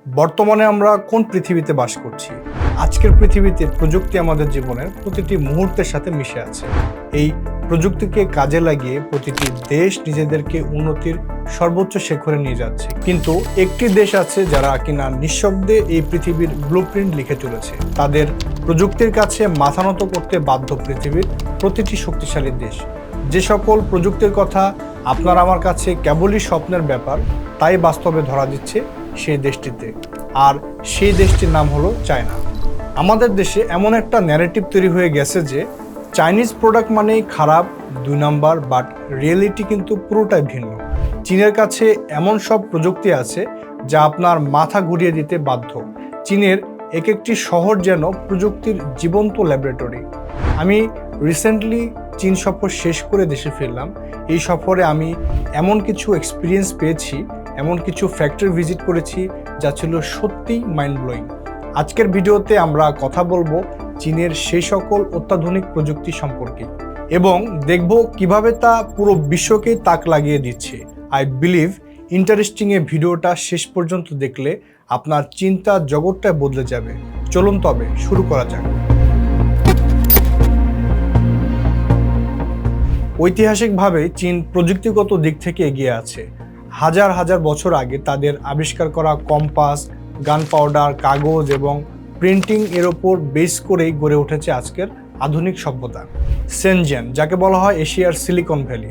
বর্তমানে আমরা কোন পৃথিবীতে বাস করছি? আজকের পৃথিবীতে প্রযুক্তি আমাদের জীবনের প্রতিটি মুহূর্তের সাথে মিশে আছে। এই প্রযুক্তিকে কাজে লাগিয়ে প্রতিটি দেশ নিজেদেরকে উন্নতির সর্বোচ্চ শিখরে নিয়ে যাচ্ছে, কিন্তু একটি দেশ আছে যারা কিনা নিঃশব্দে এই পৃথিবীর ব্লুপ্রিন্ট লিখে চলেছে। তাদের প্রযুক্তির কাছে মাথা নত করতে বাধ্য পৃথিবীর প্রতিটি শক্তিশালী দেশ। যে সকল প্রযুক্তির কথা আপনার আমার কাছে কেবলই স্বপ্নের ব্যাপার, তাই বাস্তবে ধরা দিচ্ছে সেই দেশটিতে, আর সেই দেশটির নাম হলো চায়না। আমাদের দেশে এমন একটা ন্যারেটিভ তৈরি হয়ে গেছে যে চাইনিজ প্রোডাক্ট মানেই খারাপ, 2 নাম্বার, বাট রিয়েলিটি কিন্তু পুরোটাই ভিন্ন। চীনের কাছে এমন সব প্রযুক্তি আছে যা আপনার মাথা ঘুরিয়ে দিতে বাধ্য। চীনের এক একটি শহর যেন প্রযুক্তির জীবন্ত ল্যাবরেটরি। আমি রিসেন্টলি চীন সফর শেষ করে দেশে ফিরলাম। এই সফরে আমি এমন কিছু এক্সপিরিয়েন্স পেয়েছি, এমন কিছু ফ্যাক্টরি ভিজিট করেছি যা ছিল সত্যিই মাইন্ড ব্লোয়িং। আজকের ভিডিওতে আমরা কথা বলবো চীনের সেই সকল অত্যাধুনিক প্রযুক্তি সম্পর্কে এবং দেখব কিভাবে তা পুরো বিশ্বকে তাক লাগিয়ে দিচ্ছে। আই বিলিভ ইন্টারেস্টিং এই ভিডিওটা শেষ পর্যন্ত দেখলে আপনার চিন্তার জগৎটা বদলে যাবে। চলুন তবে শুরু করা যাক। ঐতিহাসিকভাবে চীন প্রযুক্তিগত দিক থেকে এগিয়ে আছে। হাজার হাজার বছর আগে তাদের আবিষ্কার করা কম্পাস, গান পাউডার, কাগজ এবং প্রিন্টিং এর ওপর বেস করেই গড়ে উঠেছে আজকের আধুনিক সভ্যতা। শেনজেন, যাকে বলা হয় এশিয়ার সিলিকন ভ্যালি,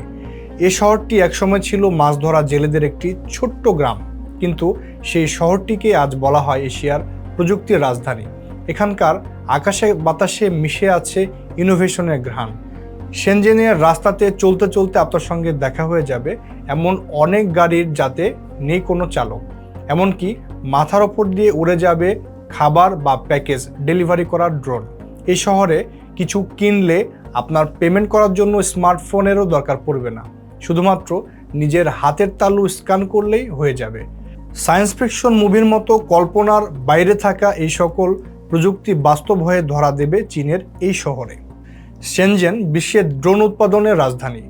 এই শহরটি একসময় ছিল মাছ ধরা জেলেদের একটি ছোট্ট গ্রাম, কিন্তু সেই শহরটিকে আজ বলা হয় এশিয়ার প্রযুক্তির রাজধানী। এখানকার আকাশে বাতাসে মিশে আছে ইনোভেশনের ঘ্রাণ। শেনজেনের রাস্তাতে চলতে চলতে আপনার সঙ্গে দেখা হয়ে যাবে এমন অনেক গাড়ির যাতে নেই কোনো চালক, এমনকি মাথার ওপর দিয়ে উড়ে যাবে খাবার বা প্যাকেজ ডেলিভারি করার ড্রোন। এই শহরে কিছু কিনলে আপনার পেমেন্ট করার জন্য স্মার্টফোনেরও দরকার পড়বে না, শুধুমাত্র নিজের হাতের তালু স্ক্যান করলেই হয়ে যাবে। সায়েন্স ফিকশন মুভির মতো কল্পনার বাইরে থাকা এই সকল প্রযুক্তি বাস্তব হয়ে ধরা দেবে চীনের এই শহরে। শেনজেন বিশ্বের ড্রোন উৎপাদনের রাজধানী।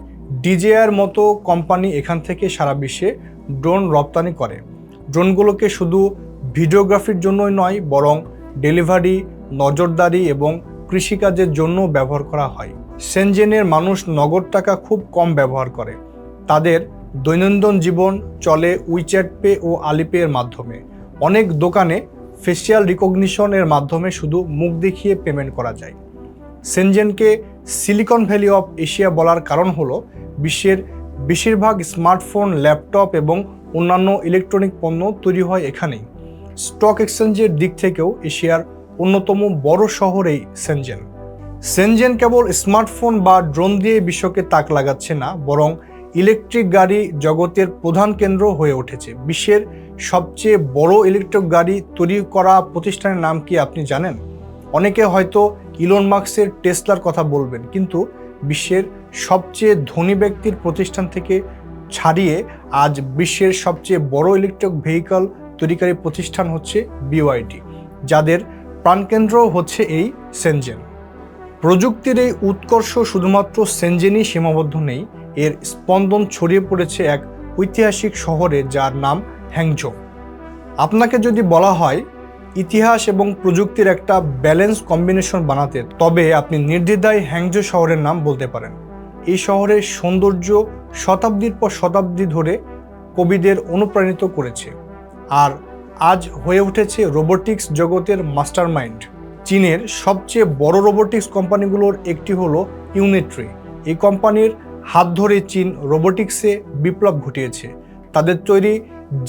ডিজেআইয়ের মতো কোম্পানি এখান থেকে সারা বিশ্বে ড্রোন রপ্তানি করে। ড্রোনগুলোকে শুধু ভিডিওগ্রাফির জন্যই নয়, বরং ডেলিভারি, নজরদারি এবং কৃষিকাজের জন্য ব্যবহার করা হয়। শেনজেনের মানুষ নগদ টাকা খুব কম ব্যবহার করে। তাদের দৈনন্দিন জীবন চলে উইচ্যাট পে ও আলিপে এর মাধ্যমে। অনেক দোকানে ফেসিয়াল রিকগনিশনের মাধ্যমে শুধু মুখ দেখিয়ে পেমেন্ট করা যায়। শেনজেনকে সিলিকন ভ্যালি অফ এশিয়া বলার কারণ হলো বিশ্বের বেশিরভাগ স্মার্টফোন, ল্যাপটপ এবং অন্যান্য ইলেকট্রনিক পণ্য তৈরি হয় এখানেই। স্টক এক্সচেঞ্জের দিক থেকেও এশিয়ার অন্যতম বড় শহর এই শেনজেন। শেনজেন কেবল স্মার্টফোন বা ড্রোন দিয়ে বিশ্বকে তাক লাগাচ্ছে না, বরং ইলেকট্রিক গাড়ি জগতের প্রধান কেন্দ্র হয়ে উঠেছে। বিশ্বের সবচেয়ে বড় ইলেকট্রিক গাড়ি তৈরি করা প্রতিষ্ঠানের নাম কি আপনি জানেন? অনেকে হয়তো ইলন মাস্কের টেসলার কথা বলবেন, কিন্তু বিশ্বের সবচেয়ে ধনী ব্যক্তির প্রতিষ্ঠান থেকে ছাড়িয়ে আজ বিশ্বের সবচেয়ে বড় ইলেকট্রিক ভেহিকল তৈরিকারী প্রতিষ্ঠান হচ্ছে BYD, যাদের প্রাণকেন্দ্র হচ্ছে এই শেনজেন। প্রযুক্তির এই উৎকর্ষ শুধুমাত্র শেনজেনই সীমাবদ্ধ নেই, এর স্পন্দন ছড়িয়ে পড়েছে এক ঐতিহাসিক শহরে যার নাম হ্যাংজো। আপনাকে যদি বলা হয় ইতিহাস এবং প্রযুক্তির একটা ব্যালেন্স কম্বিনেশন বানাতে, তবে আপনি নির্দ্বিধায় হ্যাংজো শহরের নাম বলতে পারেন। এই শহরের সৌন্দর্য শতাব্দীর পর শতাব্দী ধরে কবিদের অনুপ্রাণিত করেছে, আর আজ হয়ে উঠেছে রোবোটিক্স জগতের মাস্টারমাইন্ড। চীনের সবচেয়ে বড় রোবোটিক্স কোম্পানিগুলোর একটি হলো ইউনিট্রি। এই কোম্পানির হাত ধরে চীন রোবোটিক্সে বিপ্লব ঘটিয়েছে। তাদের তৈরি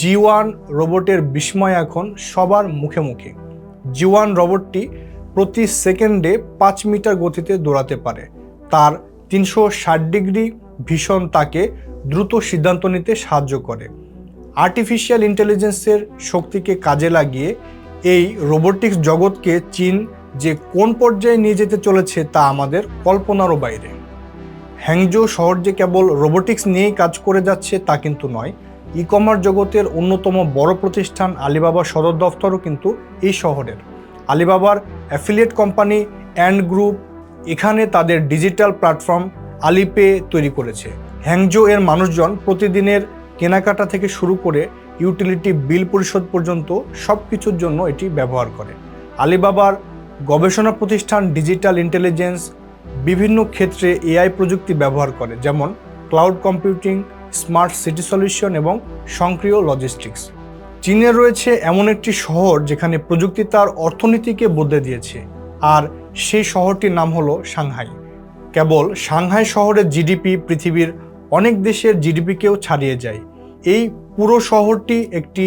G1 রোবটের বিস্ময় এখন সবার মুখে মুখে। G1 রোবটটি প্রতি সেকেন্ডে 5 মিটার গতিতে দৌড়াতে পারে। তার 360 ডিগ্রি ভিশন তাকে দ্রুত সিদ্ধান্ত নিতে সাহায্য করে। আর্টিফিশিয়াল ইন্টেলিজেন্সের শক্তিকে কাজে লাগিয়ে এই রোবোটিক্স জগৎকে চীন যে কোন পর্যায়ে নিয়ে যেতে চলেছে তা আমাদের কল্পনারও বাইরে। হ্যাংজো শহর যে কেবল রোবোটিক্স নিয়েই কাজ করে যাচ্ছে তা কিন্তু নয়। ই-কমার্স জগতের অন্যতম বড় প্রতিষ্ঠান আলিবাবার সদর দফতরও কিন্তু এই শহরের। আলিবাবার অ্যাফিলিয়েট কোম্পানি অ্যান্ড গ্রুপ এখানে তাদের ডিজিটাল প্ল্যাটফর্ম আলিপে তৈরি করেছে। হ্যাংজো এর মানুষজন প্রতিদিনের কেনাকাটা থেকে শুরু করে ইউটিলিটি বিল পরিশোধ পর্যন্ত সব কিছুর জন্য এটি ব্যবহার করে। আলিবাবার গবেষণা প্রতিষ্ঠান ডিজিটাল ইন্টেলিজেন্স বিভিন্ন ক্ষেত্রে এআই প্রযুক্তি ব্যবহার করে, যেমন cloud computing, smart city solution এবং স্বয়ংক্রিয় লজিস্টিক্স। চীনে রয়েছে এমন একটি শহর যেখানে প্রযুক্তি তার অর্থনীতিকে বদলে দিয়েছে, আর সেই শহরটির নাম হলো সাংহাই। কেবল সাংহাই শহরের জিডিপি পৃথিবীর অনেক দেশের জিডিপিকেও ছাড়িয়ে যায়। এই পুরো শহরটি একটি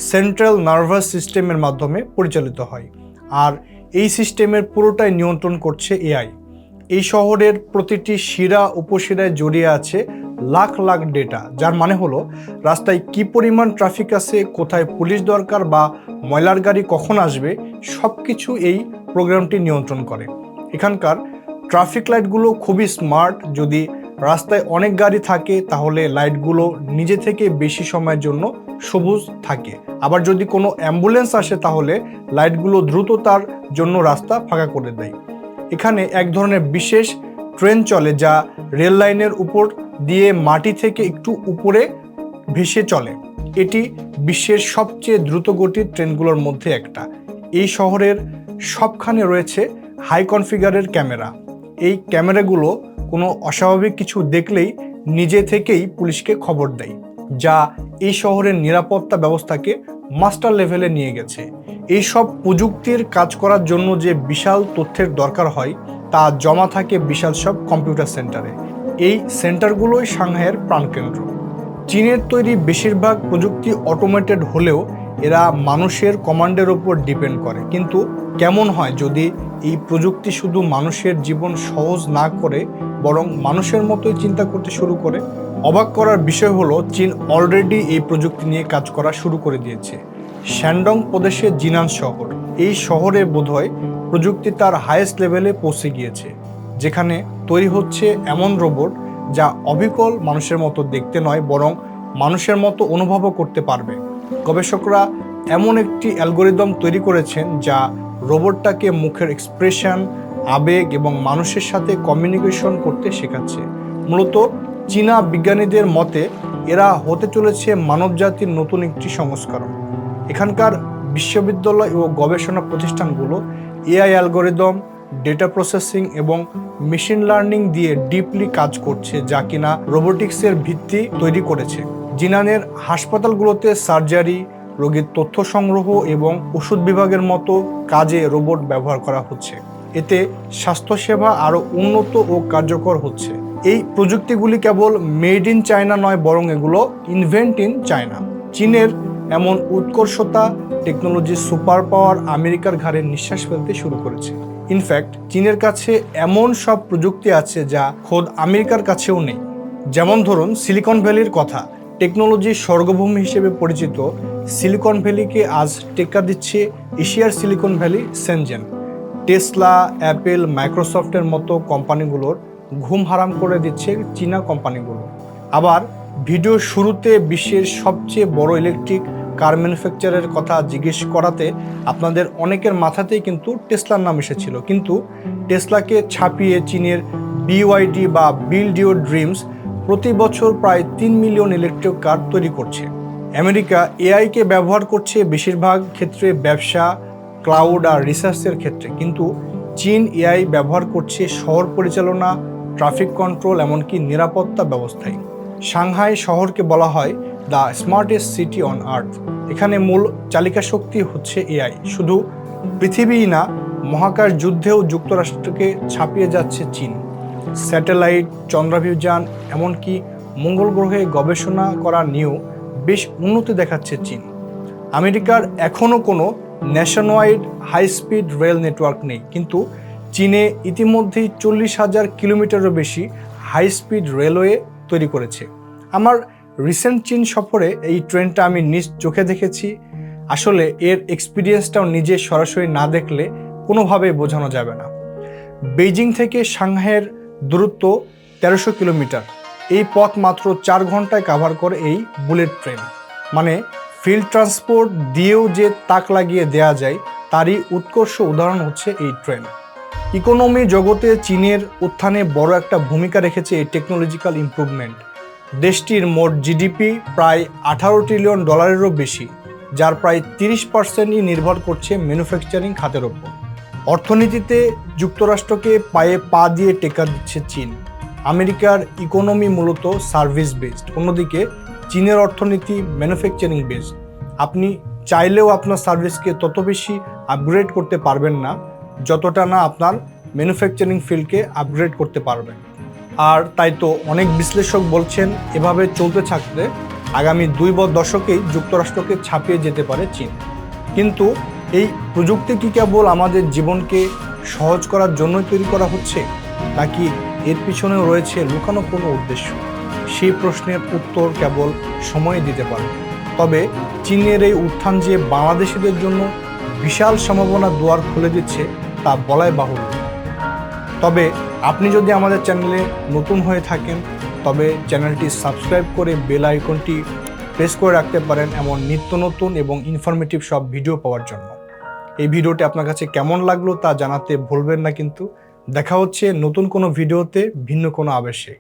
সেন্ট্রাল নার্ভাস সিস্টেমের মাধ্যমে পরিচালিত হয়, আর এই সিস্টেমের পুরোটাই নিয়ন্ত্রণ করছে এআই। এই শহরের প্রতিটি শিরা উপশিরায় জড়িয়ে আছে লাখ লাখ ডেটা, যার মানে হলো রাস্তায় কি পরিমাণ ট্রাফিক আছে, কোথায় পুলিশ দরকার বা ময়লার গাড়ি কখন আসবে, সব কিছু এই প্রোগ্রামটি নিয়ন্ত্রণ করে। এখানকার ট্রাফিক লাইটগুলো খুবই স্মার্ট। যদি রাস্তায় অনেক গাড়ি থাকে তাহলে লাইটগুলো নিজে থেকে বেশি সময়ের জন্য সবুজ থাকে, আবার যদি কোনো অ্যাম্বুলেন্স আসে তাহলে লাইটগুলো দ্রুত তার জন্য রাস্তা ফাঁকা করে দেয়। এখানে এক ধরনের বিশেষ ট্রেন চলে যা রেল লাইনের উপর দিয়ে মাটি থেকে একটু উপরে ভেসে চলে। এটি বিশ্বের সবচেয়ে দ্রুতগতির ট্রেনগুলোর মধ্যে একটা। এই শহরের সবখানে রয়েছে হাই কনফিগারের ক্যামেরা। এই ক্যামেরাগুলো কোনো অস্বাভাবিক কিছু দেখলেই নিজে থেকেই পুলিশকে খবর দেয়, যা এই শহরের নিরাপত্তা ব্যবস্থাকে মাস্টার লেভেলে নিয়ে গেছে। এই সব প্রযুক্তির কাজ করার জন্য যে বিশাল তথ্যের দরকার হয় তা জমা থাকে বিশাল সব কম্পিউটার সেন্টারে। এই সেন্টারগুলোই সাংহাইয়ের প্রাণকেন্দ্র। চীনের তৈরি বেশিরভাগ প্রযুক্তি অটোমেটেড হলেও এরা মানুষের কমান্ডের ওপর ডিপেন্ড করে। কিন্তু কেমন হয় যদি এই প্রযুক্তি শুধু মানুষের জীবন সহজ না করে বরং মানুষের মতোই চিন্তা করতে শুরু করে? অবাক করার বিষয় হলো চীন অলরেডি এই প্রযুক্তি নিয়ে কাজ করা শুরু করে দিয়েছে। শ্যানডং প্রদেশের জিনান শহর, এই শহরে বোধহয় প্রযুক্তি তার হাইয়েস্ট লেভেলে পৌঁছে গিয়েছে, যেখানে তৈরি হচ্ছে এমন রোবট যা অবিকল মানুষের মতো দেখতে নয় বরং মানুষের মতো অনুভবও করতে পারবে। গবেষকরা এমন একটি অ্যালগোরিদম তৈরি করেছেন যা রোবটটাকে মুখের এক্সপ্রেশন, আবেগ এবং মানুষের সাথে কমিউনিকেশন করতে শেখাচ্ছে। মূলত চীনা বিজ্ঞানীদের মতে এরা হতে চলেছে মানবজাতির নতুন একটি সংস্করণ। এখানকার বিশ্ববিদ্যালয় ও গবেষণা প্রতিষ্ঠানগুলো এআই অ্যালগোরিদম, ডেটা প্রসেসিং এবং মেশিন লার্নিং দিয়ে ডিপলি কাজ করছে, যা কিনা রোবোটিক্সের ভিত্তি তৈরি করেছে। জিনানের হাসপাতালগুলোতে সার্জারি, রোগীর তথ্য সংগ্রহ এবং ওষুধ বিভাগের মতো কাজে রোবট ব্যবহার করা হচ্ছে। এতে স্বাস্থ্যসেবা আরও উন্নত ও কার্যকর হচ্ছে। এই প্রযুক্তিগুলি কেবল মেড ইন চায়না নয় বরং এগুলো ইনভেন্ট ইন চায়না। চীনের এমন উৎকর্ষতা, টেকনোলজির সুপার পাওয়ার আমেরিকার ঘাড়ে নিঃশ্বাস ফেলতে শুরু করেছে। ইনফ্যাক্ট চীনের কাছে এমন সব প্রযুক্তি আছে যা খোদ আমেরিকার কাছেও নেই। যেমন ধরুন সিলিকন ভ্যালির কথা। টেকনোলজির স্বর্গভূমি হিসেবে পরিচিত সিলিকন ভ্যালিকে আজ টেক্কা দিচ্ছে এশিয়ার silicon valley Shenzhen. Tesla, Apple, মাইক্রোসফটের মতো কোম্পানিগুলোর ঘুম হারাম করে দিচ্ছে চীনা কোম্পানিগুলো। আবার ভিডিওর শুরুতে বিশ্বের সবচেয়ে বড় ইলেকট্রিক কার ম্যানুফ্যাকচারের কথা জিজ্ঞেস করাতে আপনাদের অনেকের মাথাতেই কিন্তু টেসলার নাম এসেছিল। কিন্তু টেসলাকে ছাপিয়ে চীনের BYD বা বিল্ড ইউর ড্রিমস প্রতি বছর প্রায় 3 মিলিয়ন ইলেকট্রিক কার তৈরি করছে। আমেরিকা এআইকে ব্যবহার করছে বেশিরভাগ ক্ষেত্রে ব্যবসা, ক্লাউড আর রিসার্চের ক্ষেত্রে, কিন্তু চীন এআই ব্যবহার করছে শহর পরিচালনা, ট্রাফিক কন্ট্রোল, এমনকি নিরাপত্তা ব্যবস্থায়। সাংহাই শহরকে বলা হয় the smartest city on earth. এখানে মূল চালিকা শক্তি হচ্ছে এআই। শুধু পৃথিবীই না, মহাকাশ যুদ্ধেও যুক্তরাষ্ট্রকে ছাপিয়ে যাচ্ছে চীন। স্যাটেলাইট, চন্দ্রাভিযান, এমনকি মঙ্গল গ্রহে গবেষণা করা নিয়েও বেশ উন্নতি দেখাচ্ছে চীন। আমেরিকার এখনও কোনো ন্যাশনওয়াইড হাই স্পিড রেল নেটওয়ার্ক নেই, কিন্তু চীনে ইতিমধ্যেই 40,000 কিলোমিটারও বেশি হাই স্পিড রেলওয়ে তৈরি করেছে। আমার রিসেন্ট চীন সফরে এই ট্রেনটা আমি নিজ চোখে দেখেছি। আসলে এর এক্সপিরিয়েন্সটাও নিজে সরাসরি না দেখলে কোনোভাবেই বোঝানো যাবে না। বেইজিং থেকে সাংহাইয়ের দূরত্ব 1300 কিলোমিটার। এই পথ মাত্র 4 ঘন্টায় কাভার করে এই বুলেট ট্রেন। মানে ফিল্ড ট্রান্সপোর্ট দিয়েও যে তাক লাগিয়ে দেয়া যায় তারই উৎকর্ষ উদাহরণ হচ্ছে এই ট্রেন। ইকোনমি জগতে চীনের উত্থানে বড় একটা ভূমিকা রেখেছে এই টেকনোলজিক্যাল ইমপ্রুভমেন্ট। দেশটির মোট জিডিপি প্রায় 18 ট্রিলিয়ন ডলারেরও বেশি, যার প্রায় 30%ই নির্ভর করছে ম্যানুফ্যাকচারিং খাতের ওপর। অর্থনীতিতে যুক্তরাষ্ট্রকে পায়ে পা দিয়ে টেক্কা দিচ্ছে চীন। আমেরিকার ইকোনমি মূলত সার্ভিস বেসড, অন্যদিকে চীনের অর্থনীতি ম্যানুফ্যাকচারিং বেসড। আপনি চাইলেও আপনার সার্ভিসকে তত বেশি আপগ্রেড করতে পারবেন না যতটা না আপনার ম্যানুফ্যাকচারিং ফিল্ডকে আপগ্রেড করতে পারবেন। আর তাই তো অনেক বিশ্লেষক বলছেন, এভাবে চলতে থাকলে আগামী 2 দশকেই যুক্তরাষ্ট্রকে ছাপিয়ে যেতে পারে চীন। কিন্তু এই প্রযুক্তি কি কেবল আমাদের জীবনকে সহজ করার জন্যই তৈরি করা হচ্ছে, নাকি এর পিছনেও রয়েছে লুকানো কোনো উদ্দেশ্য? সেই প্রশ্নের উত্তর কেবল সময় দিতে পারে। তবে চীনের এই উত্থান যে বাংলাদেশিদের জন্য বিশাল সম্ভাবনার দুয়ার খুলে দিচ্ছে তা বলাই বাহুল্য। তবে আপনি যদি আমাদের চ্যানেলে নতুন হয়ে থাকেন, তবে চ্যানেলটি সাবস্ক্রাইব করে বেল আইকনটি প্রেস করে রাখতে পারেন এমন নিত্য নতুন এবং ইনফরমেটিভ সব ভিডিও পাওয়ার জন্য। এই ভিডিওটি আপনার কাছে কেমন লাগলো তা জানাতে ভুলবেন না। কিন্তু দেখা হচ্ছে নতুন কোনো ভিডিওতে ভিন্ন কোনো আবেশে।